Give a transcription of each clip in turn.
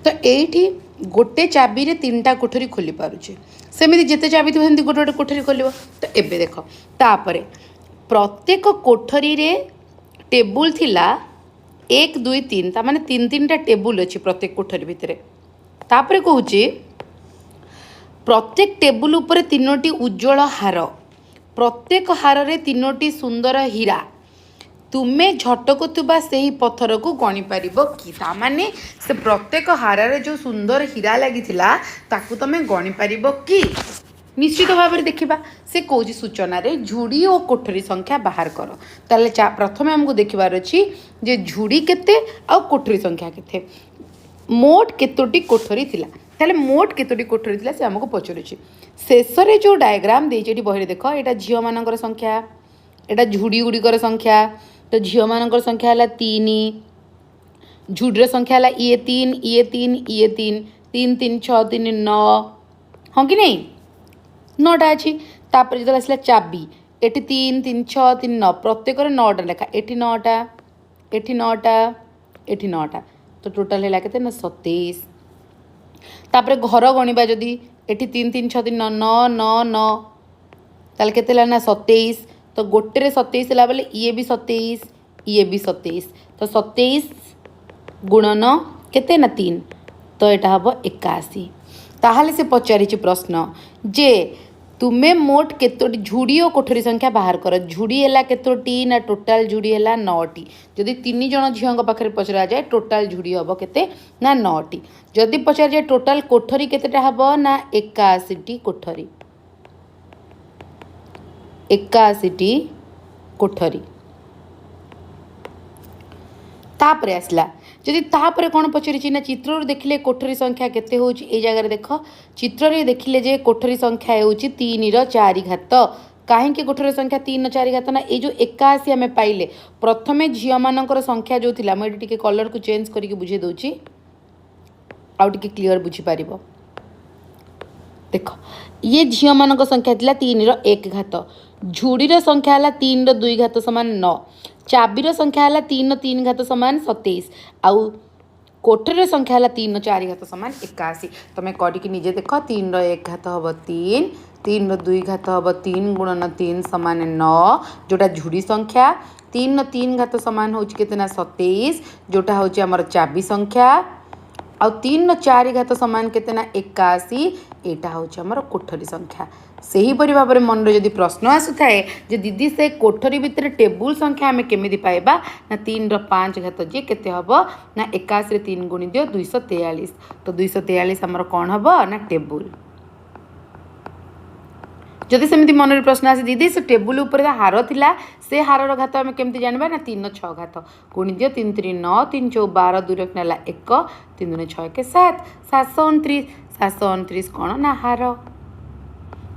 तो ये गोटे चाबी रे 3टा कोठरी खोली पारुचे सेमती जिते चाबी थी गोटे गोटे कोठरी खोल। तो एबे देख तापरे प्रत्येक कोठरी रे टेबुल थिला 1 2 3 ता माने 3टा टेबुल अच्छी प्रत्येक कोठरी भितर। तापरे कहूची प्रत्येक टेबुल उपरे 3टी उज्जवल हार प्रत्येक हार रे 3टी सुंदर हीरा तुम्हें झटकुवा से ही पत्थर को गणी पार कि ताने से प्रत्येक हार रे जो सुंदर हीरा लगी तुम्हें गणी पार कि निश्चित भाव में देखा से कौन सूचना रे झुड़ी और कोठरी संख्या बाहर कर। ताले प्रथम आमको देखार अच्छी जे झुड़ी केते आ कोठरी संख्या केते मोट केतोटी कोठरी थिला। ताले मोट केतोटी कोठरी थिला से आमको पचारुछि। शेष रे जो डायग्राम देछि बही देख एटा झियो मानकर संख्या एटा झुड़ी गुड़िकर संख्या। तो झियो मानकर संख्या है 3 झुड़ीर संख्या है ये 3 ये 3 ये 3 3 3 6 3 9 हाँ कि नहीं 9टा अच्छी। तापर जो आसला चाबी एटी 3 3 6 3 9 प्रत्येक 9टा लेखा एटी 9टा एटी 9टा एटी 9टा तो टोटाल है के 27। तापर घर गणिबा जदि एटी 3 3 6 3 9 9 9 ताल के 27। तो गोटे रे 27 है बोले ये भी 27 ये भी 27 तो 27 गुणन केते ना 3 तो यहाँ हम 81। ताहले से पचारि प्रश्न जे तुम्हें मोट केतोटी झुड़ी और कोठरी संख्या बाहर कर। झुड़ी है केतोटी ना टोटाल झुड़ी है 9टी। जदि 3 जण झील पाखे पचरा जाए टोटाल झुड़ी हम केते ना 9टी। जदि पचार जाए टोटाल कोठरी केतेटा हम ना 81टी कोठरी 81टी कोठरी। तापरे आसला जदि तापरे कौन पचारि ना चित्र देखिले कोठरी संख्या केते होची ए जगह देख चित्र रे देखिले जे कोठरी संख्या होची 3 ର 4 घात। कहीं कोठरी संख्या 3 ର 4 घात ना ये जो 81 आम पाइले प्रथमे झील मानकर संख्या जो थिला मैं टिके कलर को चेंज करके बुझे दउची आउ टिके क्लियर बुझी पारिबो। देख ये झील मानक संख्या थिला 3 ର 1 घात झुड़ीर संख्या है 3 ର 2 घात समान 9 चाबीर संख्या है 3 ର 3 घात समान 27 आउ कोठरी संख्या है 3 ର 4 घात समान 81। तुम्हें करके निजे देख 3 ର 1 घात हम 3 3 ର 2 घात हम 3 गुणन 3 समान 9 जोटा झुड़ी संख्या 3 ର 3 घात समान हो 27 जोटा हूँ आमर चाबी संख्या आउ 3 ର 4 घात समान केतना 81 एटा हूँ आमर कोठरी संख्या। से ही परि भाव में मन रे जदि प्रश्न आसुथाए जे दीदी से कोठरी भितर टेबुल संख्या आम केमिति पाइबा ना 3 ର 5 घात जे केते हबो ना 81 रे 3 गुणी दियो 243 तो 243 आमर कौन हबो ना टेबुल। जदि सेमती मन रे प्रश्न आसे दीदी से टेबुल ऊपर हार थिला से हारर घात आम केमती जानबा ना 3 ର 6 घात गुणी दियो 3 3 9 3 4 12 2 रखना 1 3 2 6 1 7 729 729 कौन ना हार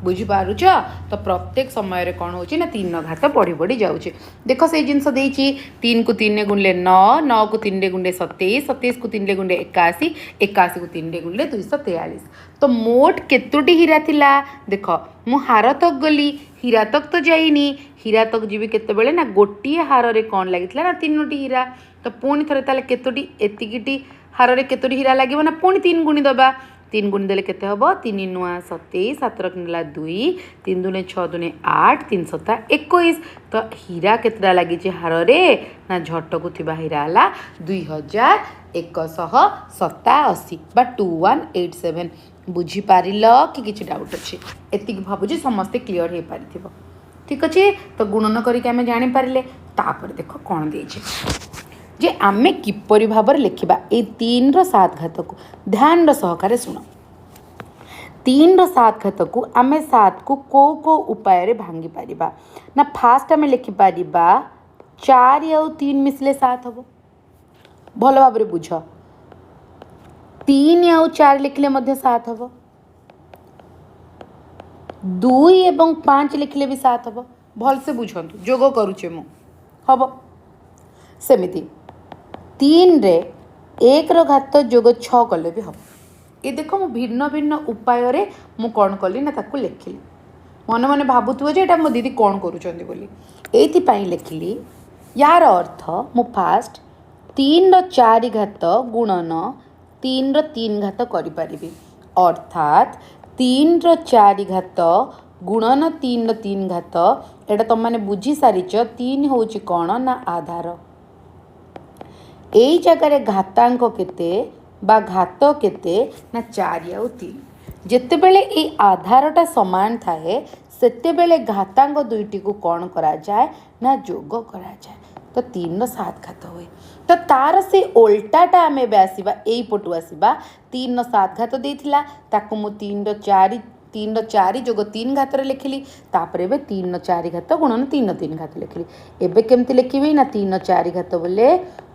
बुझीपारुच। तो प्रत्येक समय रे कौन होची ना 3 ର घात बढ़ी बढ़ी जाऊँचे। देख से जिनस 3 को 3 रे गुणले 9 9 को 3 रे गुणले 27 27 को 3 रे गुणले 81 81 को 3 रे गुणले 243 तो मोट केतोटी हीरा थिला देख मु हार तक गली हीरा तक तो जाइनी हीरा तक जीवी केते बेले ना गोटिए हार रे कौन लागितला ना 3टी हीरा तो पुणी थरे ताले केतोटी एतिकिटी हार रे केतोटी हीरा लागिबो ना पुणी 3 गुणी दबा 3 गुणी देले केते हबो 3 नुआ 27 7 रखनेला 2 3 दुने 6 दुने 8 3 7 21 तो हीरा केतरा लागी जे हार रे ना झटकु थिबा हीरा हला 2187 बा 2187 बुझी पारिल कि किछि डाउट अछि एतिक भाबुजी समस्त क्लियर हे पारिथिबो। ठीक अछि तो गुणन करिके हमें जानि पारिले तापर देखो कोन देछि जे आमे किपरि भाबर लिखिबा ए 3 ର 7 घात को ध्यान र सहकारे सुन 3 ର 7 घात को आमे 7 को को उपाय रे भांगी पारिबा ना फास्ट आमे लिखि पारिबा 4 या 3 मिसले 7 हबो भल भाव रे बुझ 3 या 4 लिखले मध्ये 7 हबो 2 एवं 5 लिखले भी 7 हबो भल से बुझंतु जोग करूचे मु हबो सेमिति 3 रे 1 ର घात जोग 6 कले भी हम ये देखो मु भिन्न भिन्न उपाय रे मु कौन कली ना ताकू लिखिली मन मन भावुथुव जे एटा मो दीदी कौन करूचंदी बोली एथि लिखिली यार अर्थ मु फास्ट 3 ର 4 घात गुणन 3 ର 3 घात करिपारिबी अर्थात 3 ର 4 घात गुणन 3 ର 3 घात एटा तुम मैंने बुझी सारिच 3 होउची कौन ना आधार एई जगह घातांक केते बा घात केते ना 4 आउ 3 जेतेबेले ए आधारटा समान थाए सेतेबेले घातांक दुईटी को कौन करा जाए ना जोग करा जाए तो 3 ର 7 घात हुए तो तार से ओल्टाटा आम आसवा यही पटु आसवा 3 ର 7 घात देइथिला ताकू मु 3 ର 4 जोग 3 घात लिखिली तापर एबे 3 ର 4 घात गुणन 3 ର 3 घात लिखिली एबे केमती लिखिबी ना 3 ର 4 घात बोले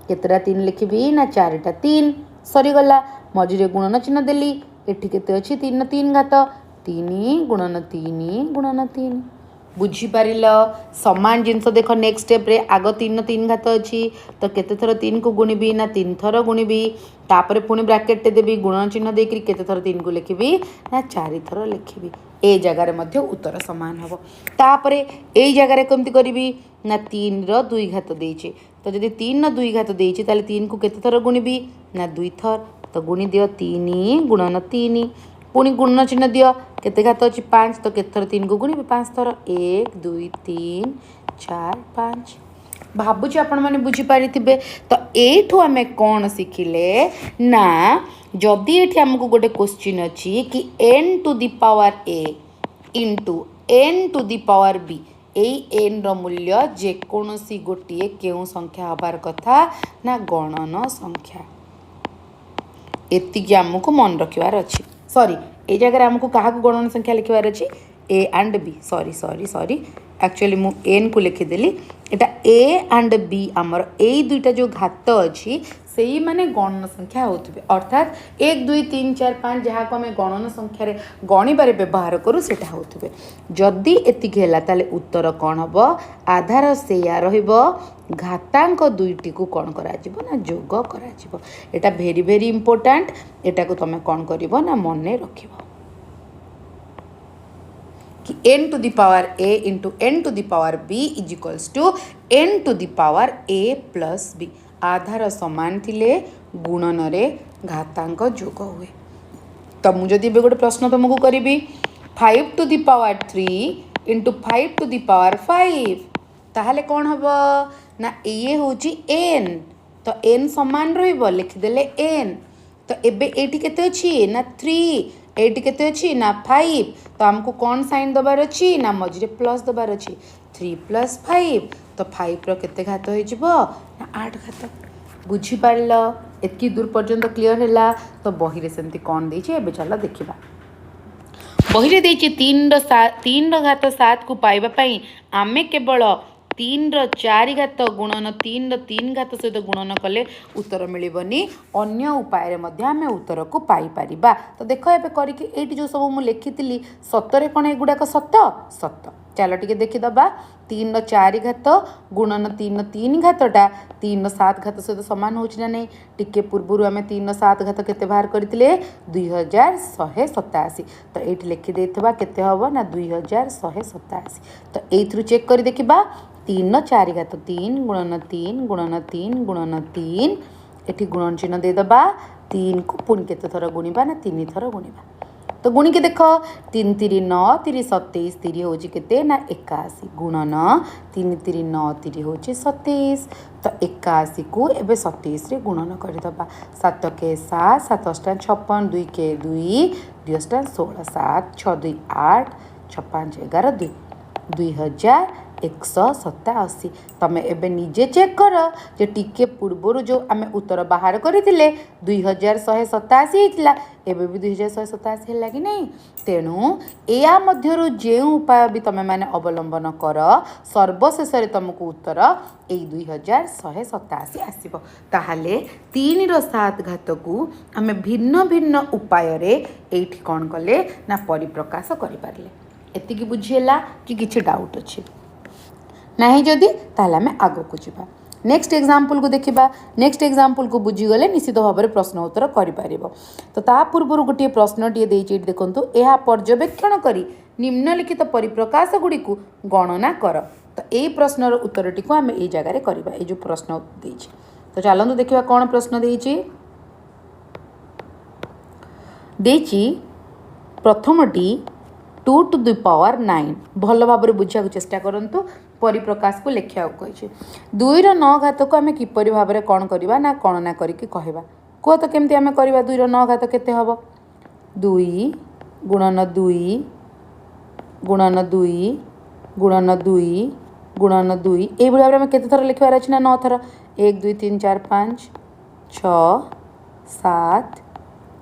केतरा 3 लिखिबी ना 4टा 3 सरीगला मझिरे गुणन चिन्ह देली एठी केते अछि 3 ର 3 घात 3 गुणन 3 बुझीपार सामान जिनस देख नेक्स्ट स्टेप रे आग 3 ର 3 घात अच्छी तो केते थर 3 को गुणिबी ना 3 थर गुणिबी तापर पुणी ब्राकेट टे देबी गुणन चिन्ह देकरी केते थर 3 को लिखिबी ना 4 थर लिखिबी ए जगार मध्य उत्तर समान हबो तापर ए जगार केमती करिबी ना 3 ର 2 घात देइछे तो जदि 3 ର 2 घात देइछे ताले 3 को केते थर गुणिबी ना 2 थर तो गुणी दियो 3 गुणन 3 पुणी गुणन चिन्ह दियो केते घात अच्छी 5 तो केते थर 3 को गुणिबी 5 थर 1 2 3 4 5 भावुची आपण माने बुझी पारिथिबे तो एठू आमे कोन सिखिले ना जदि एठी हमको गोटे क्वेश्चन अछि कि n to the power a into n to the power b एई n रो मूल्य जे कोनोसी गोटिए केउ संख्या हबार कथा ना गणन संख्या एतिकी हमको मन रखिवार अछि सॉरी ए जगह हमको कहा गणन संख्या लिखवार अछि A and B sorry sorry sorry actually मु एन को लिखिदेली एटा ए एंड बी आमर ए दुईटा जो घात अच्छी से ही माने गणन संख्या होथिबे अर्थात 1 2 3 4 5 जहाँ को आम गणन संख्यार गणिबार व्यवहार करूँ से होथिबे जदि एतिक हैला ताले उत्तर कौन हम आधार से या रहिबो घातांक दुईटी को कौन करा जिवो ना जोग करा जिवो एटा भेरी भेरी इंपोर्टेंट एटा को तमे कौन करिवो ना मने रखिबो कि n to the power a into n to the power b is equals to n to the power a plus b आधार समान थिले गुणन रे घातांक जोग हुए तो मुझे गोटे प्रश्न तुमको करी 5 to the power 3 into 5 to the power 5 ताहले कौन हम ना ये हूँ n तो n समान रहिबो लिखिदेले n तो एबे एटी केते अछि ना 3 एटी केते अछि ना 5 तो हमको कौन साइन दबार अछि ना मझिरे प्लस दबार अछि 3 + 5 तो 5 रो केते घात हो जिवो ना 8 घात बुझी पारल एतकी दूर पर्यंत क्लियर हैला तो बही रे सेमती कौन देछि एबे चला देखिबा बही रे देछि 3 रो घात 7 को पाइबा पई आमे केवल 3 ର 4 घात गुणन 3 ର 3 घात सहित गुणन कले उत्तर मिलबनी अन्य उपाय रे मध्य आमे उत्तर को पाई परिबा तो देखो एबे करी कि एटी जो सब मु लिखितिली सतरे कोन एगुडा को सत चलो टिके देखि दबा 3 ର 4 घात गुणन 3 ର 3 घातटा 3 ର 7 घात सहित समान होछि ना नहीं टिके पूर्वरु आमे 3 ର 7 घात केते बाहर करथिले 2187 तो एठी लिखि देथबा केते हबो ना 2187 तो एथरु चेक करी देखिबा 3 ର 4 घात 3 गुणन 3 गुणन 3 गुणन 3 एठी गुणन चिन्ह दे दबा 3 को पुणी केते थर गुणिबा ना 3 थर गुणिबा तो गुणी के देख 3 3 9 3 27 3 होची केते ना 81 गुणन 3 3 9 3 होची 27 तो 81 को एबे 27 रे गुणन करि दबा 7 के 7 7 8 56 2 के 2 2 8 16 7 6 2 8 6 5 11 2 2187 तमें एबे निजे चेक कर जे टिके पूर्वर जो आम उत्तर बाहर करथिले 2187 होइतिला एबे भी 2187 हैला कि नहीं तेणु या मध्यरु जे उपाय भी तमे माने अवलंबन कर सर्वशेष रे तुमको उत्तर ए 2187 आसीबो ताहाले 3 ର 7 घात को आम भिन्न भिन्न उपाय रे एठी कोन कले ना परिप्रकाश करि पारले एतिकी बुझिएला कि किछि डाउट अछि नहीं जदि ताहले आम आग को जीवा नेक्स्ट एग्जाम्पल को देखा नेक्स्ट एग्जाम्पल को बुझीगले निश्चित भाव में प्रश्न उत्तर कर तो ता पूर्व गोटे प्रश्न टे देखु यह पर्यवेक्षण कर निम्नलिखित परिप्रकाश गुड़ी को गणना कर तो यही प्रश्नर उत्तर टी आम ये जगह करवा ये जो प्रश्न देछि तो चलतु देखा कौन प्रश्न देछि देची प्रथमटी 2 to the power 9 भल भाव बुझा चेष्टा करूँ परिप्रकाश को लिखा कही 2 ର 9 घात को आम किपर भाव में कौन करवा ना गणना करके कहवा कह तो केमती आम करवा 2 ର 9 घात केते हम 2 गुणन 2 गुणन 2 गुणन 2 गुणन 2 ये भाव में केते थर लिखबार अच्छे ना 9 थर 1 2 3 4 5 6 7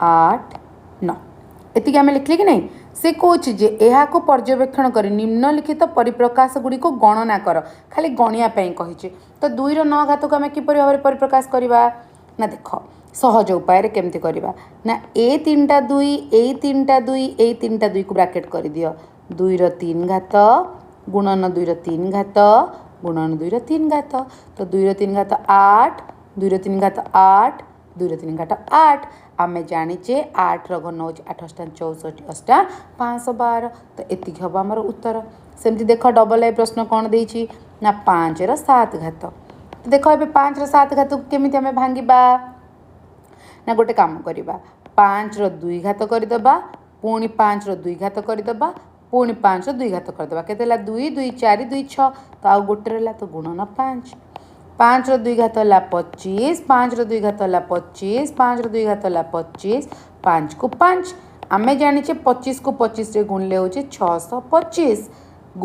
8 9 एतिक आम लिखले कि नहीं से कौच जे यहाँ को पर्यवेक्षण कर निम्नलिखित परिप्रकाश गुड़ी को गणना कर खाली गणिया कही तो 2 ର 9 घात को आम किपर भाव में परिप्रकाश करवा ना देख सहज उपाय केमती करवा ना ए 3टा 2 ए 3टा 2 ए 3टा 2 को ब्राकेट कर दियो 2 ର 3 घात गुणन 2 ର 3 घात गुणन 2 ର 3 घात तो 2 ର 3 घात 8 2 ର 3 घात 8 2 ର 3 घात 8 आम जाचे 8 ର घन हो 8 8 64 8 512 तो एतिक हम आमर उत्तर सेमती देख डबल ए प्रश्न कौन देछि ना 5 ର 7 घात तो देख ए 5 ର 7 घात केमी आम भांगा ना गोटे काम करवा 5 ର 2 घात करदे पुणी 5 ର 2 घात करदे पुणी 5 ର 2 घात करदे के 2 2 4 2 6 तो आउ गोटे रहा तो गुणन 5 5 ର 2 घात है 25 5 ର 2 घात है 25 5 ର 2 घात है 25 5 को 5 आम जाचे 25 को 25 रे गुणले हो 625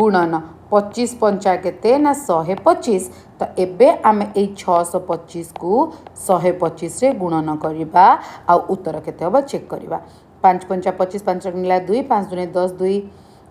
गुणन 25 पंचा केते ना 125 तो एबे आम ए 625 को 125 रे गुणन करवा आ उत्तर केते हम चेक करवा 5 पंचा 25 5 गुणला 2 5 दुने 10 2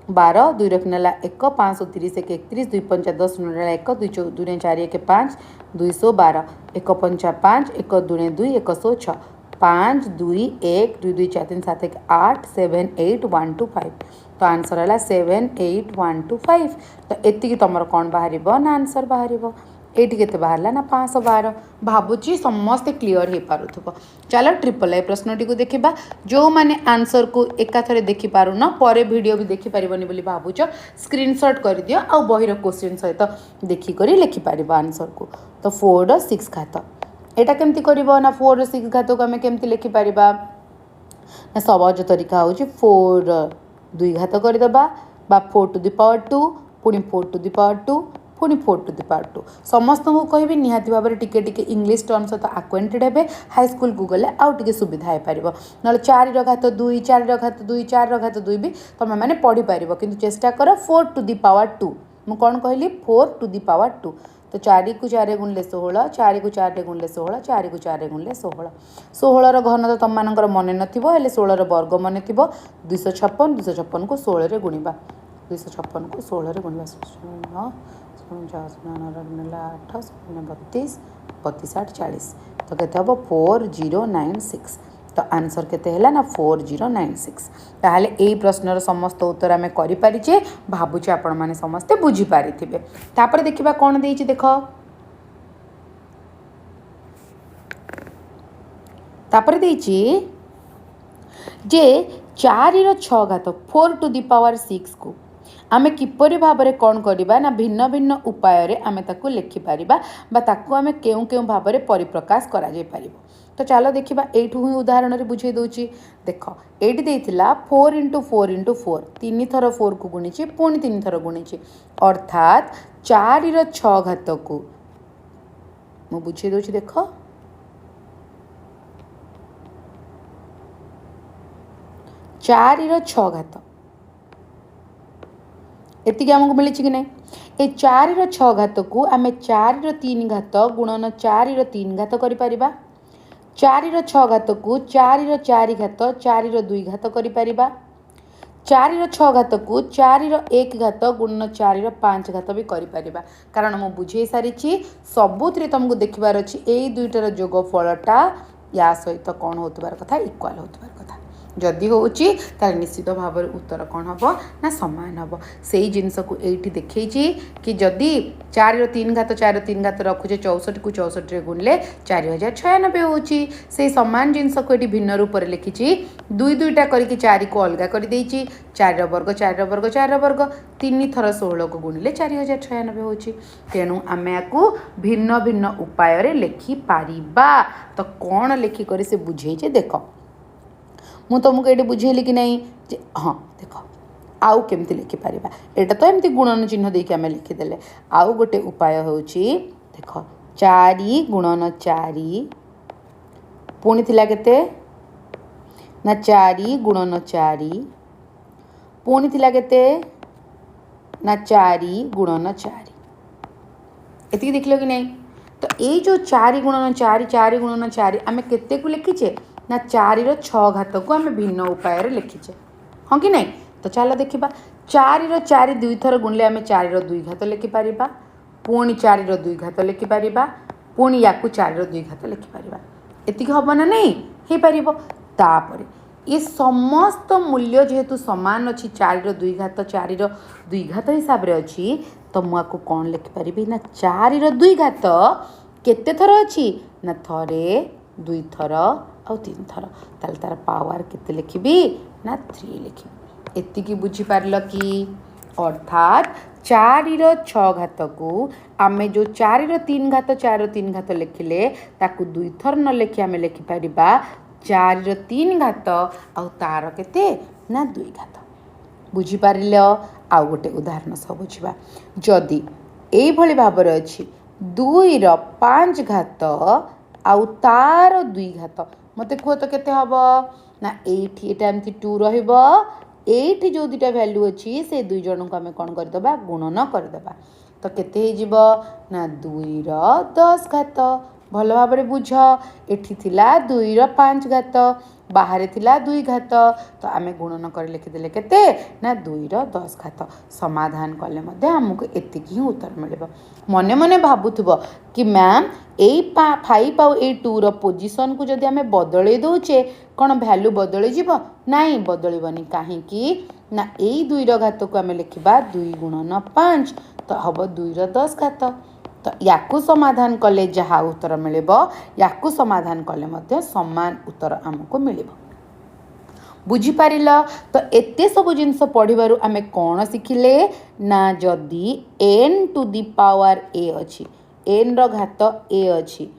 12 2 रखनेला 1 530 1 31 2 पंचा 10 गुणला 1 2 दुने 4 1 5 212 1 पंचा 5 1 दुने 2 106 5 2 1 2 2 4 3 7 1 8 7 8 1 2 5 तो आंसर है 7 8 1 2 5 तो एति तुम कौन बाहर ना आंसर बाहर एटी के बाहर ना 512 भावुची समस्ते क्लीयर हो पारुथब चलो ट्रिपल ए प्रश्नटी को देखा जो मैंने आंसर को एकाथरे देखिपार न पर वीडियो भी देखिपार बोली भावुच स्क्रीनशॉट कर दियो आ बहिर क्वेश्चन सहित देखिक लिखिपार आंसर को तो 4 ର 6 घात यहाँ केमती कर ना 4 ର 6 घात को आम केमती लिखिपार ना सहज तरीका हूँ 4 ର 2 घात करदे 4 to the power 2 पुणी 4 to the power 2 पुणी 4 to the power 2 समस्त को कहि निहाती भाव में टिके इंग्लिश टर्म सहित आक्वेंटेड हे हाई स्कूल को गले आउ टिके सुविधा हो पार ना 4 ର घात 2 4 ର घात 2 4 ର घात 2 भी तुम मैंने पढ़ी पार कि चेष्टा कर 4 to the power 2 मु कौन कहली 4 to the power 2 तो 4 को 4 गुणले 16 4 को 4 गुणले 16 4 को 4 गुणले 16 16 ର घन तो तुम मानकर मन नथिबो हेले 16 ର वर्ग मन थी 256 256 को 16 रे गुणिबा 256 को 16 रे गुणिबा 8 32 32 8 40 तो केते हम 4096 तो आंसर केते हैला ना 4096 ताहले एई प्रश्नर समस्त उत्तर आमे करि परिचे भाबुचे आपण माने समस्त बुझी पारिथिबे तापर देखिबा कोन देइछि देखो तापर देइछि जे 4 ର 6 घात 4 to the power 6 को आमे किपरि भाव में कौन करवा ना भिन्न भिन्न उपाय आमे ताकू लिखिपर ताकू आमे केउ केउ भाव में परिप्रकाश करा जाय परिबो तो चलो देखा एठू ही उदाहरण रे बुझे दूची देख एटी देइथिला 4 into 4 into 4 तीन थर 4 को गुणिची पुणी 3 थर गुणिची अर्थात 4 ର 6 घात को मु बुझे दूची देख 4 ର 6 घात एतिक आमको मिली कि नहीं ये 4 ର 6 घात को आम 4 ର 3 घात गुणन 4 ର 3 घात कर 4 ର 6 घात को 4 ର 4 घात 4 ର 2 घात कर 4 ର 6 घात को 4 ର 1 घात गुणन 4 ର 5 घात भी कर कारण मुझे बुझे सारी सबुथ तुमको देखबार अच्छी यही दुईटार जोगफलटा या सहित कौन होतबार कथा इक्वाल होतबार कथा जदि होची तार निश्चित भाव में उत्तर कौन हम ना सामान हम से जिनस को ये देखी कि जदि 4 ର 3 घात 4 ର 3 घात रखुचे 64 को 64 रे गुणले 4096 होची से समान जिनस को ये भिन्न रूप में लिखी दुई दुईटा करके 4 को अलग कर देछि 4 ର वर्ग 4 ର वर्ग 4 ର वर्ग 3 थर 16 को गुणले 4096 होची तेणु आमे याकू भिन्न भिन्न उपाय रे लिखि पारिबा तो कौन लिखिक से बुझे देख मु तुमको ये बुझेली कि नहीं जे हाँ देख आउ केमती लिखिपर यहाँ तो एमती गुणन चिन्ह देकी आम लिखिदेले आउ गोटे उपाय हूँ देख 4 गुणन 4 पुणी थिला केते ना 4 गुणन 4 पुणी थिला केते ना 4 गुणन 4 एति देख लो कि नहीं। तो ये जो 4 गुणन 4 4 गुणन 4 आम केते को लिखीचे ना 4 रो 6 घात को आम भिन्न उपाय लिखीचे हाँ कि नहीं। तो चलो देखा 4 रो 4 दुई थर गुणले आम 4 रो 2 घात लिखिपर पुणी 4 रो 2 घात लिखिपर पुणी या 4 रो 2 घात लिखिपर एतिक हम ना नहीं हो पार तापर ये समस्त मूल्य जेहेतु सामान अच्छी 4 रो 2 घात 4 रो 2 घात हिसाब से अच्छी तो मुझे कौन लिखिपारि ना 4 रो 2 घात केते थर अच्छी ना थरे 2 थर आउ 3 थर ताल तार पावर केते लिखिबी ना 3 लिखिबी एतिकी बुझी पारल कि अर्थात 4 रो 6 घात को आमे जो 4 रो 3 घात 4 रो 3 घात लिखिले ताकू 2 थर न लिखि आमे लिखिपारिबा 4 रो 3 घात आउ तार केते ना 2 घात बुझी पारिल। आउ गोटे उदाहरण सब बुझा जदि एई भली भाव अच्छी 2 रो 5 घात आउ तार 2 घात मते कह तो केते हब ना एठी एटा एमती 2 रहिबो एठी जो दुटा वैल्यू अच्छी से दुई जन को आम कौन करदे गुणन करदे तो केते हो जिवो ना 2 रो 10 घात भल भाव बुझ एठी थिला 2 रो 5 घात बाहर थिला 2 घात तो आम गुणन कर लिखिदेले केते ना 2 रो 10 घात समाधान कले मध्य आमको एतिकी ही उत्तर मिल मने मने भावुथुब कि मैम यही 5 आउ 2 रो पोजिशन को जदि आम बदल दौचे कौन भैल्यू बदल जीव नाई बदलबनी कहीं ना यही 2 रो घात को आम लिखा 2 गुणन 5 तो हम 2 रो 10 घात तो याकू समाधान कले जहाँ उत्तर मिले याकू समाधान कले मध्य समान उत्तर आमको मिल बुझीपार। तो एते सब जिनस पढ़िबारु आमे कौन शिखिले ना जदि n to the power a अच्छी n रो घात a अच्छी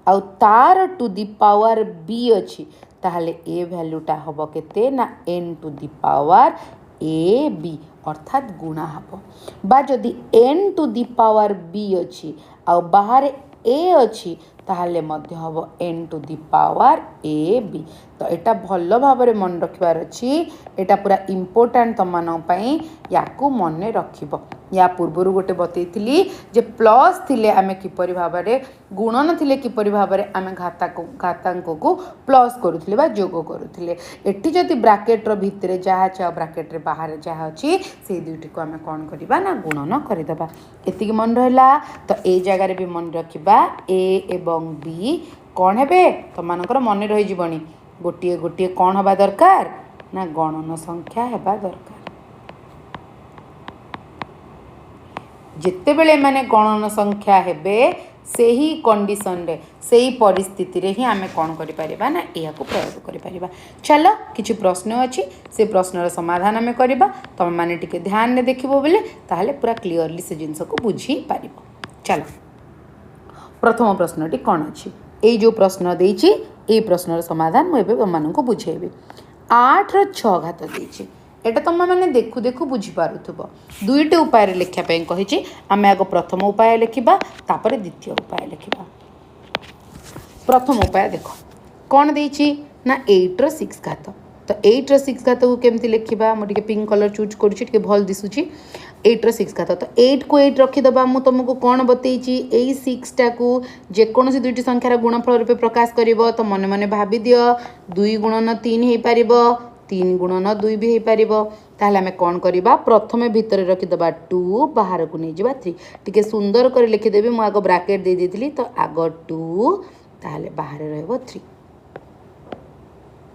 आउ तार टू दी पावर b अच्छी ताहले ए भैल्यूटा हम केते ना n to the power a b अर्थात गुणा हम बा जदि n to the power b अच्छी आउ बाहर a अच्छी ताहले मध्य हम n to the power a b तो एटा भल भाव मन रखिबार अच्छी एटा पूरा इम्पोर्टाट तुम मानी याकू मन रखिब या पूर्वर गोटे बतईली जे प्लस थिले आमे किपरि भाव में गुणन थिले किपरि भाव में आमे घातांक को प्लस करुथिले बा जोग करुथिले एटी जदि ब्राकेट रो भितरे जहाँ चाह ब्राकेट रे बाहर जहाँ अच्छी से दुईटी को आमे कौन करबा ना गुणन करदेबा एतिक मन रहा। तो ए जगार भी मन रखिबा ए एवं बी कौन हेबे तुमମାନଙ୍କର मन रही जीवनी गोटे गोटे कौन हवा दरकार ना गणन संख्या हेबा दरकार जितेबले माने गणन संख्या हेबे से ही कंडीशन रे से ही परिस्थिति रे ही आमे कौन करि परिबा ना एहा को प्रयोग करि परिबा। चलो किछि प्रश्न अछि से प्रश्नर समाधान आमे करिबा तुम माने टिके ध्यान ने देखिबो बोले ताहले पूरा क्लियरली से जिंस को बुझी पारिबो। चलो प्रथम प्रश्नटी कौन अछि ए जो प्रश्न देछि ए प्रश्नर समाधान मु एबे तुमମାନଙ୍କୁ बुझेबी 8 रो 6 घात देछि एटा तुम मैंने देखु देखु बुझीपारुथुब दुईटे उपाय लिखापी कही आम आग प्रथम उपाय लिखा तापर द्वितीय उपाय लिखा। प्रथम उपाय देख कौन देछि ना 8 रो 6 घात तो 8 रो 6 घात को केमती लिखा मुझे पिंक कलर चूज कर भल दिशुची 8 रो 6 घात तो 8 को 8 रखीदबा मु तुमको कौन बतईची यही 6 टाकू जेकोसी दुईटी संख्यार गुणफल रूपे प्रकाश कर तो मन मन भावी दियो 2 गुणन 3 हो पार 3 गुणन 2 भी हो पार ताहले आमे कौन करबा प्रथमे भितर रखीदबा 2 बाहर को नहीं जावा 3 टिके सुंदर कर लिखिदेवी मु आग ब्राकेट दे देथिली तो आग 2 ताहले बाहर रहबो 3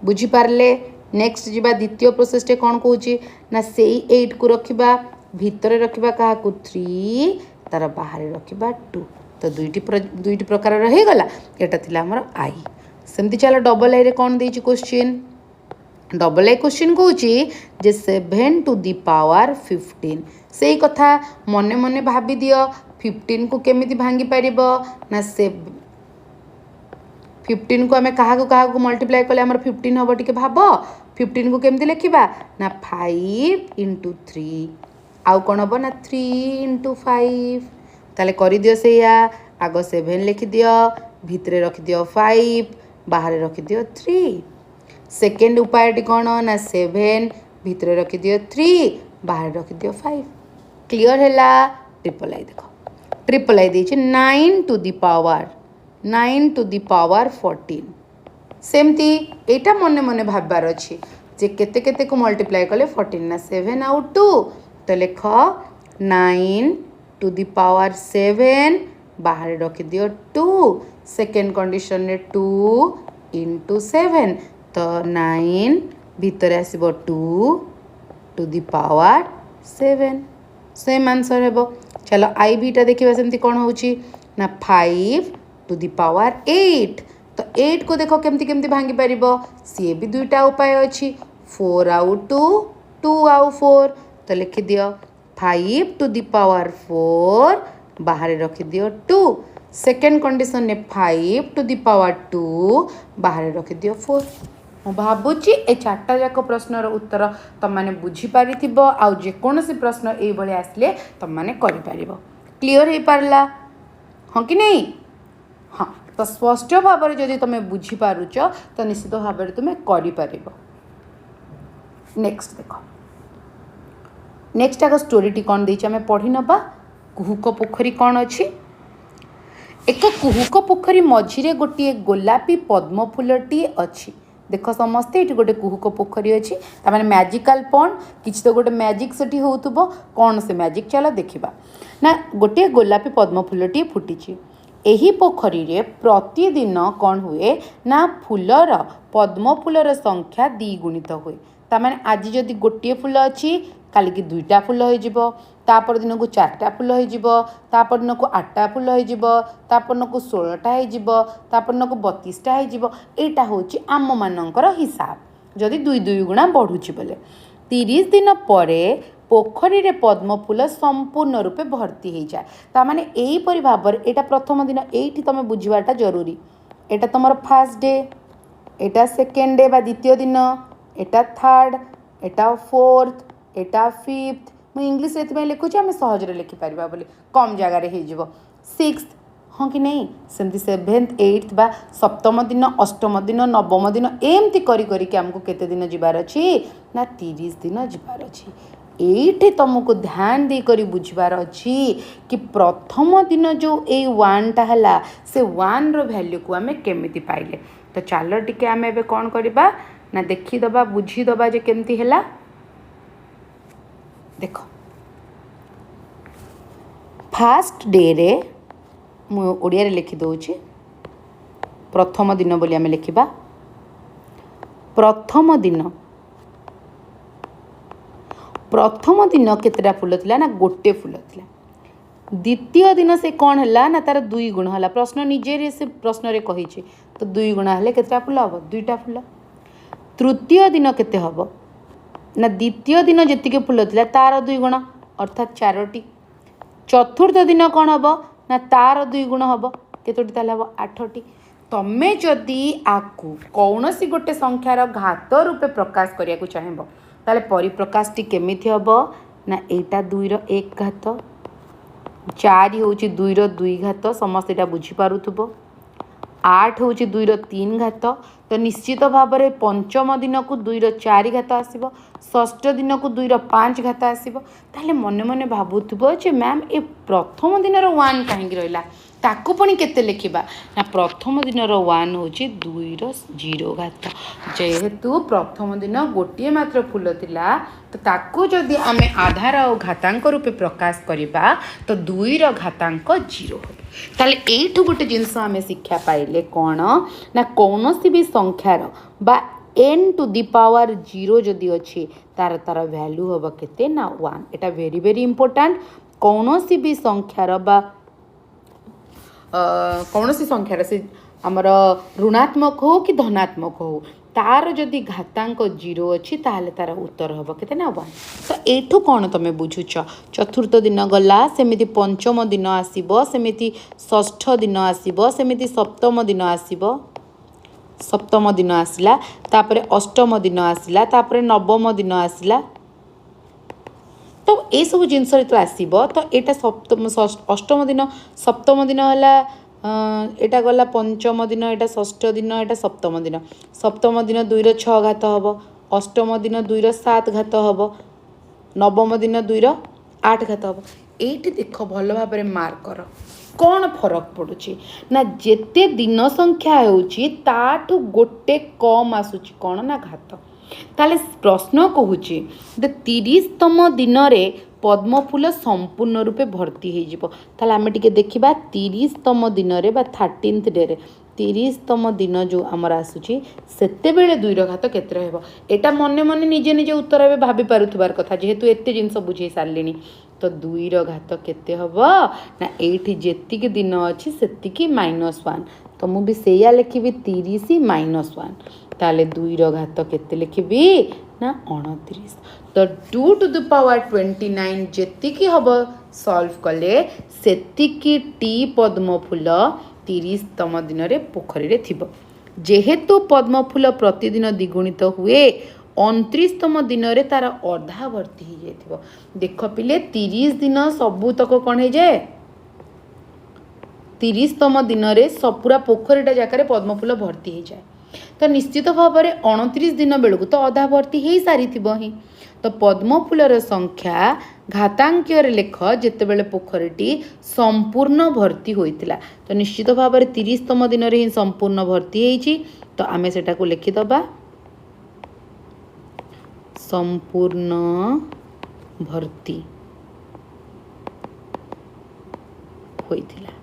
बुझी पारले। नेक्स्ट जीवा द्वितीय प्रोसेस टे कौन कहूची ना सेई 8 को रखिबा भितर रखिबा कहा को 3 तार बाहर रखिबा 2 तो दुईटी प्रकार रही गला एटा थिला हमर आई सेमती। चलो डबल आई रे कौन देची क्वेश्चन डबल आई क्वेश्चन कहूची जे 7 टू दी पावर 15 से कथा मने मने भाभी दियो 15 को केमिति भांगी पारिबो ना 15 को आमे कहा को मल्टीप्लाई कले हमर 15 हबो टिके भाबो 15 को केमती लिखा ना 5 इंटू 3 आउ कौन हम ना 3 इंटू 5 ताले कर दियो से आग 7 लिखिदि भितर रखिदि 5 बाहर रखिदि 3 सेकेंड उपायटी कौन ना 7 भितर रखिदि 3 बाहर रखिदि 5 क्लियर है ट्रिपल आई देख ट्रिपल आई देछि 9 टू दी पावर 14 सेमती एटा मने मने भाबार अछि जे केते केते को मल्टीप्लाई कले 14 ना 7 आउ 2 तो लिख 9 टू दी पावर 7 बाहर रखि दियो 2 सेकेंड कंडीशन रे 2 इंटू 7 तो 9 भितर आसीबो 2 to the power 7 same answer हेबो चलो आई बीटा देखिबा सेमती कोन होउची ना 5 टू दी पावर 8 तो 8 को देखो केमती केमती भांगी पारिबो सी भी दुईटा उपाय अछि 4 आउ 2 2 आउ 4 तो लिखि दियो 5 टू दी पावर 4 बाहर रखि दियो 2 सेकेंड कंडीशन ने 5 टू दी पावर 2 बाहर रखि दियो 4 मु भाबुची ए चारटा जाक प्रश्नर उत्तर तुम मैंने बुझीपारी आउ जेकोसी प्रश्न ये आसले तुम मैंने करिपारिबो क्लियर हो पारला हाँ कि नहीं हाँ तो स्पष्ट भाव में जदि तुम बुझीपारुच तो निश्चित भाव में तुम कर नेक्स्ट देख नेक्स्ट आग स्टोरीटी कौन देछि आमे पढ़ी नबा कुहुक पोखरी कौन अच्छी एक कुहुक पोखरी मझिरे गोटे गोलापी पद्म फूलटी अच्छी देख समस्ते ये गोटे कुहुक पोखरी अच्छी तार मैजिकल पॉन्ड किसी तो गोटे मैजिक सेठी होउथुबो कौन से मैजिक चलो देखिबा ना गोटे गोलापी पद्म फूलटी फुटी एही पोखरी रे प्रतिदिन कौन हुए ना फूलर पद्म फूलर संख्या द्विगुणित हुए तार आज जदि गोटे फूल अच्छी काली की 2टा फूल हो तापर दिन को 4टा फूल हो दिन को 8टा फूल हो दिन को 16टा हो तापर दिन को 32टा हो यहाँ हूँ आम मानकर हिसाब जदि 2 गुणा बढ़ुची बोले 30 दिन पर पोखरी रे पद्म फूल संपूर्ण रूपे भर्ती हो जाए ताने यहीपरि भाव यहाँ प्रथम दिन ये तुम बुझाटा जरूरी यहाँ तुम फास्ट डे यहाँ सेकेंड डे द्वितीय दिन यहाँ थर्ड यहाँ फोर्थ एटा फिफ्थ मुझे इंग्लीश से लिखुची आम सहजरे लिखिपर बोली कम जगार हो सिक्स हाँ कि नहीं सेमती सेभेन्थ एट्थ बा सप्तम दिन अष्टम दिन नवम दिन एमती करी आमको केते दिन जीवार अच्छी ना 30 दिन जीवार अच्छी ये तुमको ध्यान दे करी बुझबार अच्छी कि प्रथम दिन जो ये 1टा है से 1 रो वैल्यू को आम केमिति पाइले तो चलो टिके आम एबे कौन करबा ना देखीदबा बुझीदबा जे केमती है देख फास्ट डे रे मु ओडिया रे लिखि दउची प्रथम दिन बोली आमे लिखिबा प्रथम दिन केतेटा फूल थिला ना गोटे फूल थिला द्वितीय दिन से कौन है ना तार 2 गुण है प्रश्न निजे रे से प्रश्न रे कही तो 2 गुणा हेले केतेटा फूल हम 2टा फूल तृतीय दिन केते हम ना द्वितीय दिन जी फूल था तार 2 गुण अर्थात 4टी चतुर्थ दिन कौन हम ना तार 2 गुण हम केतोटी ताले हम 8टी तमें जदि आकु कौन सी गोटे संख्यार घात रूपे प्रकाश करने को चाहब ताले परिप्रकाशटी केमिति हम ना एटा 2 रो 1 घात 4 हूँ 2 रो 2 घात समस्त यहाँ बुझीपारुथुब 8 हूँ 2 रो 3 घात तो निश्चित भाव में पंचम दिन को 2 रो 4 घात आसब षष्ठ दिन को 2 रो 5 घात आसब ताले मने मने भावुथुब जे मैम ए प्रथम दिन 1 कहीं रहा ताकू पुणी केते लिखिबा ना प्रथम दिन 1 हूँ 2 रो 0 घात जेहेतु प्रथम दिन गोटे मात्र फूल थिला तो ताकू जदि आमे आधार और घातांक रूपे प्रकाश करिबा तो 2 रो घातांक 0 हो ताले एठु गोटे जिनस आमे शिक्षा पाइले कौन ना कौनसी भी संख्यार बा n टू दी पावर 0 जदि अच्छी तार तार वैल्यू हम केते ना 1 एटा वेरी वेरी इंपोर्टेंट कौनसी भी संख्यार बा कौनसी संख्यार से आमर ऋणात्मक हो कि धनात्मक हो तार जदि घातांक 0 अच्छी ताहले तार उत्तर हम केते ना 1 तो एठु कौन तुम बुझुच चतुर्थ दिन गला सेमिति पंचम दिन आसीबो सेमिति षष्ठ दिन आसीबो सेमिति सप्तम दिन आसीबो सप्तम दिन आसला तापरे अष्टम दिन आसला तापरे नवम दिन आसला तो ये सब जिनस जो आसो तो यहाँ सप्तम अष्टम दिन सप्तम दिन है यहाँ गला पंचम दिन यहाँ षष्ठ दिन यहाँ सप्तम दिन 2 ର 6 घात हम अष्टम दिन 2 ର 7 घात हम नवम दिन 2 ର 8 घात हम ये देख भल भाव मार्क कर कौन फरक पड़ुछि ना जेते दिन संख्या होउछि ताठू गोटे कम आसुछि कौन ना घात ताले प्रश्न कहूँ 30तम दिन में पद्मफूल संपूर्ण रूपे भर्ती हो आम टे देखा 30तम दिन में 13th डे 30तम दिन जो आमर आसूची सेते बेले 2 ର घात केते रहबो एटा मने मने निजे निजे उत्तर एबे भाबी पारुथबार कथा जेहेतु एते जिंस बुझे सारलिनी तो 2 ର घात केते हबो ना एठी जेतिकी दिन अछि सेतिकी -1 तो मु भी सेया लिखिबी 30 -1 ताले 2 ର घात केते लिखिबी ना 29 तो 2 to the power 29 जेतिकी हबो सॉल्व कले सेतिकी टी पद्मफूल 30तम दिन रे पोखरी रे थिबो जेहेतु पद्मफूल प्रतिदिन द्विगुणित हुए 29तम दिन रे तार अर्धा भर्ती हो जाइथिबो देख पिले 30 दिन सबुतक कौन हो जाए 30तम दिन रे सब पूरा पोखरीटा जाकर पद्मफूल भर्ती हो जाए तो निश्चित भाव में 29 दिन बेलू तो अधा भर्ती हो सारी ही तो पद्मफूलर संख्या घातांकीय लेख जिते बेले पोखरीटी संपूर्ण भर्ती होइतिला तो निश्चित भाव में 30तम दिन ही संपूर्ण भर्ती होइछि तो आमे सेटा को लिखिदबा संपूर्ण भर्ती होइतिला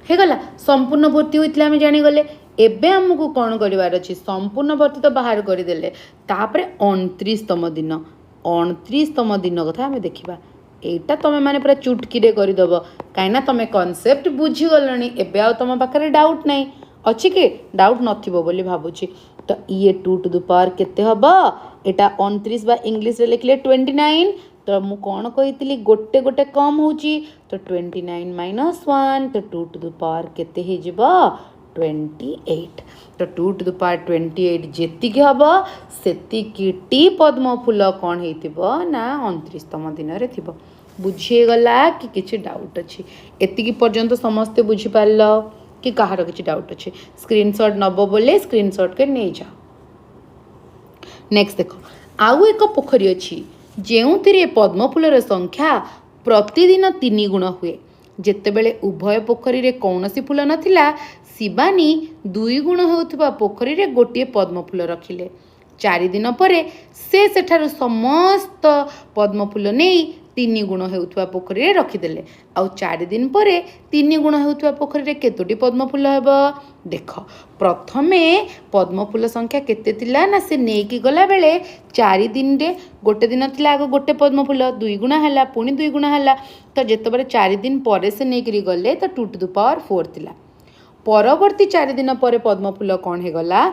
हे गला संपूर्ण भर्ती होइतिला आमे जानि गले एबे हमको कौन करिवार अछि संपूर्ण भर्ती तो बाहर करदेले तापरे 29तम दिन 29तम दिन कथा आमे देखिबा एटा तमे माने पूरा चुटकी रे करदब काइना तमे कांसेप्ट बुझी गलनी एबे आ तम पाखरे डाउट नाही अछि कि डाउट नथिबो बोली भाबुछि तो ये 2 to the power केते हबो एटा 29 बा इंग्लिश रे लिखले 29 तो मु कौन कहितली गोटे गोटे कम होची तो 29 -1 तो 2 to the power केते हे जिवो 28 तो 2 to the power 28 जेतिकी हबो सेतिकी टी पद्मफूल कौन हेतिबो ना 29तम दिन रे थिबो बुझी गला कि किछि डाउट अछि एतिकी पर्यंत समस्त बुझी पारलो कि कहार किछि डाउट अछि स्क्रीनशॉट नबो बोले स्क्रीनशॉट के नै जाओ नेक्स्ट देखो आउ एक पोखरी अछि जेउथिरे पद्मफूलर संख्या प्रतिदिन 3 गुण हुए जेतेबेले उभय पोखरी रे कौनसी फूल नथिला शिवानी 2 गुण होउथबा पोखरी रे गोटे पद्मफूल रखिले 4 दिन परे से सेठार समस्त पद्मफूल नहीं 3 गुण होउथबा पोखरी रे रखिदेले आउ 4 दिन परे 3 गुण होउथबा पोखरी रे केतोटी पद्मफूल हेबो देख प्रथमे पद्मफूल संख्या केते थिला ना से नेकी गला बेले 4 दिन रे गोटे दिन थिला आगो गोटे पद्मफूल 2 गुण हला पुनी 2 गुण हला तो जेतबरे 4 दिन परे से नेकी गले तो 2 to the power 4 थिला परवर्ती 4 दिन पर पद्मफूल कौन हो गला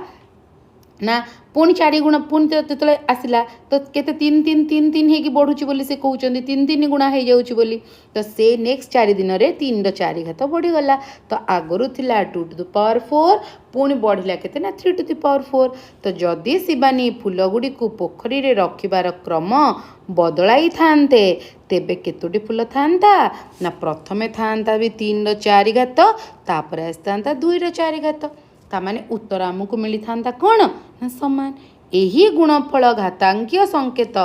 ना पुणी 4 गुण पुणी जो आसला तो केते 3 3 3 3 हेकी बढ़ुची बोली से कहउचंदी 3 3 गुणा हो जाउची बोली तो से नेक्स्ट 4 दिन रे 3 ର 4 घात बढ़ी गला तो आगरु थिला 2 to the power 4 पुणी बढ़िला केते ना 3 to the power 4 तो जदि शिवानी फूल गुडी को पोखरी रे रखिबार क्रम बदलाई थांते तेबे केतोटी फूल थांता ना प्रथमे थांता भी 3 ର 4 घात तापर आस्तांता 2 ର 4 घात तामाने उत्तर आमको मिली थांता कौन ना समान यही गुणफल घातांकीय संकेत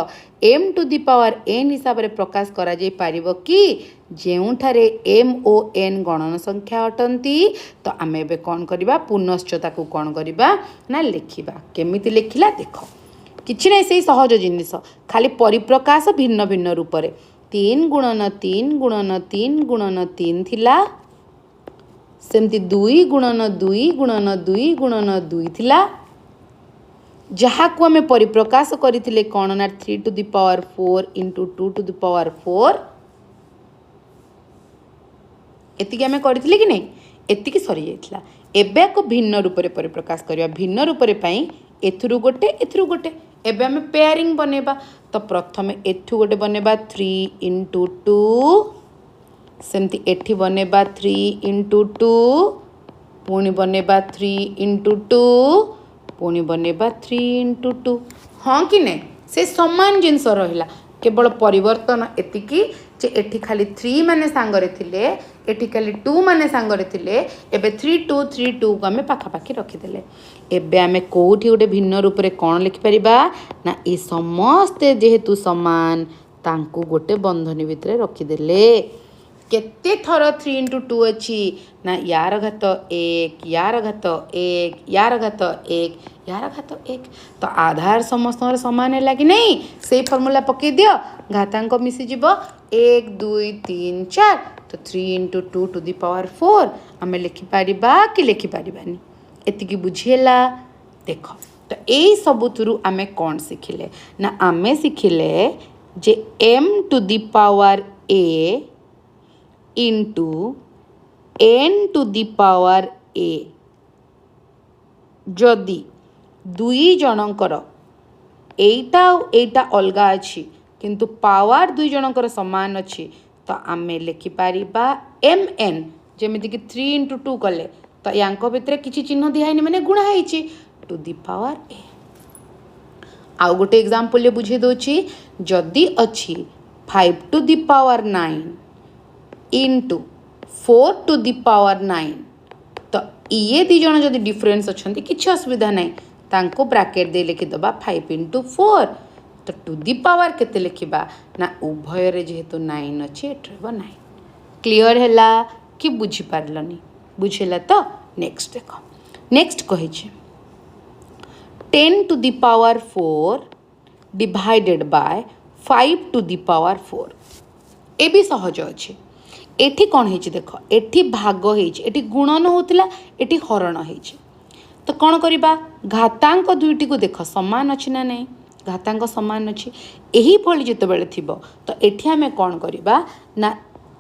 m to the power n हिसाब रे प्रकाश करा जाई पारिबो कि जेउठारे m o n गणन संख्या अटंती तो आमे बे कौन करिबा पुनश्च ताकू कौन करिबा ना लिखिबा केमिति लिखिला देखो किछि नै सेही सहज जिनिस खाली परिप्रकाश भिन्न भिन्न रूप रे 3 गुणन 3 गुणन 3 गुणन 3 थिला सेमती 2 गुणन 2 गुणन 2 गुणन 2 थिला जहाँ को आम परिप्रकाश करथिले कौन ना 3 to the power 4 into 2 to the power 4 एतिकी आम करथिले कि नहीं एतिकी सरी जाइथिला एबे को भिन्न रूप रे परिप्रकाश करिया भिन्न रूप रे पई एथुरु गोटे एबे आम पेयरिंग बनेबा तो प्रथमे एथु गोटे बनेबा 3 into 2 सेमती एठी बनेबा 3 into 2 पुणी बनेबा 3 इंटू 2 पुणी बनेबा 3 इंटू 2 हाँ कि नहीं से समान जिनस रहा केवल परिवर्तन एतिकी जे एठी खाली 3 माने सांगरे थिले एठी खाली 2 माने सांगरे थिले एबे 3 2 3 2 को आमे पाखापाखी रखिदेले एबे आमे कोठी गोटे भिन्न रूप रे कोन लिखि परिबा ना ए समस्ते जेहेतु समान तांकु गोटे बंधनी भितरे रखिदेले केते थर 3 इंटू 2 अच्छी ना यार घात 1 यार घात 1 यार घात 1 यार घात 1 तो आधार समस्त समान है कि नहीं से फॉर्मूला पकई दियो घातांक मिसी जीव 1 2 3 4 तो 3 इंटू 2 टू दी पावर 4 आम लिखिपर कि लिखिपारानी एतिकी बुझीला देख तो यही सबुथु आम कौन शिखिले ना आम शिखिले जे m to the power a into n to the power a जदि दुई जनकर एटा एटा अलगा अच्छी किंतु पावर दुई जनकर समान अच्छी तो आम लिखिपर एम एन जमीक 3 इंटू 2 कले तो या भितर किसी चिन्ह दिखाई मैंने गुणा है टू दी पावर ए आउ गोटे एग्जांपल बुझे दूची जदि अच्छी 5 to the power 9 into 4 to the power 9 तो ये दी जन जदि डिफरेंस अच्छा किसी असुविधा नहीं तांको ब्रैकेट दे लिखिदबा 5 इंटू 4 तो टू दी पावर केते लिखिबा ना उभय रे जेहेतु 9 अच्छी एट्रेब 9 क्लियर हैला कि बुझी पारलनी बुझेला तो नेक्स्ट देखो नेक्स्ट कही 10 to the power 4 divided by 5 to the power 4 ए भी सहज अच्छे एठी कौन है देख एठी भाग होती गुणन होता एठी हरण हो तो कौन करवा घातांक दुईटी को देख समान अच्छी ना नहीं घातांक समान अच्छी यही भली जिते थी तो एठी आम कौन करवा ना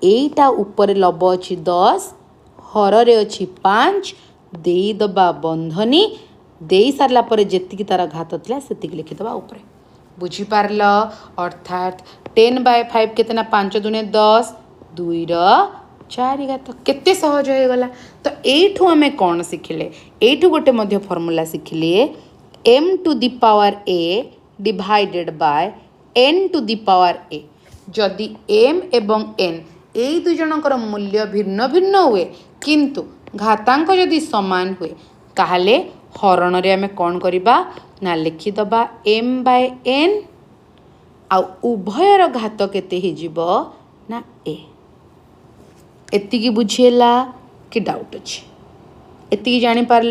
एटा ऊपर लब अच्छी 10 हर अच्छी 5 देदबा बंधनी दे सारा पर जी तार घात था से लिखिदबा ऊपर बुझीपार अर्थात 10 बाय 5 केतना 5 दुने 10 2 4 घात केते सहज हो गला तो एठू आम कौन शिखिले एठू गोटे मध्य फॉर्मूला शिखिले m to the power a divided by n to the power a जदि m एवं n यही दुई जनकर मूल्य भिन्न भिन्न हुए किंतु घातांक जदि समान हुए ताहले हरण रे आम कौन करवा ना लिखिदबा m बाय n आ उभयर घात केते हिजिबो ना a एतिकी बुझीला कि डाउट अच्छे एतिकी जानीपार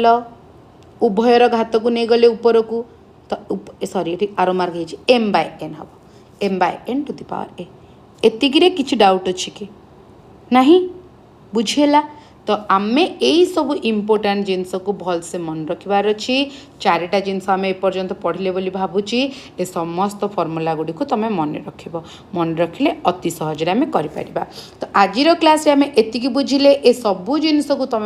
उभयर घात को नहीं गले ऊपर को तो सॉरी ये आरो मार्क है एम बाय एन हम M by N to the power A एतिकी किसी डाउट अच्छे कि नहीं बुझीला तो आमे यही सब इम्पोर्टाट जिनस को भल से मन रखबार अच्छी 4टा जिनस आम एपर्यंत पढ़ले बोली भावुची ए समस्त फॉर्मूला गुड़ी को तुम मन रख मन रखिले अति सहज आम कर तो आज क्लास आम एतिकी बुझिले ए सबू जिनस को तुम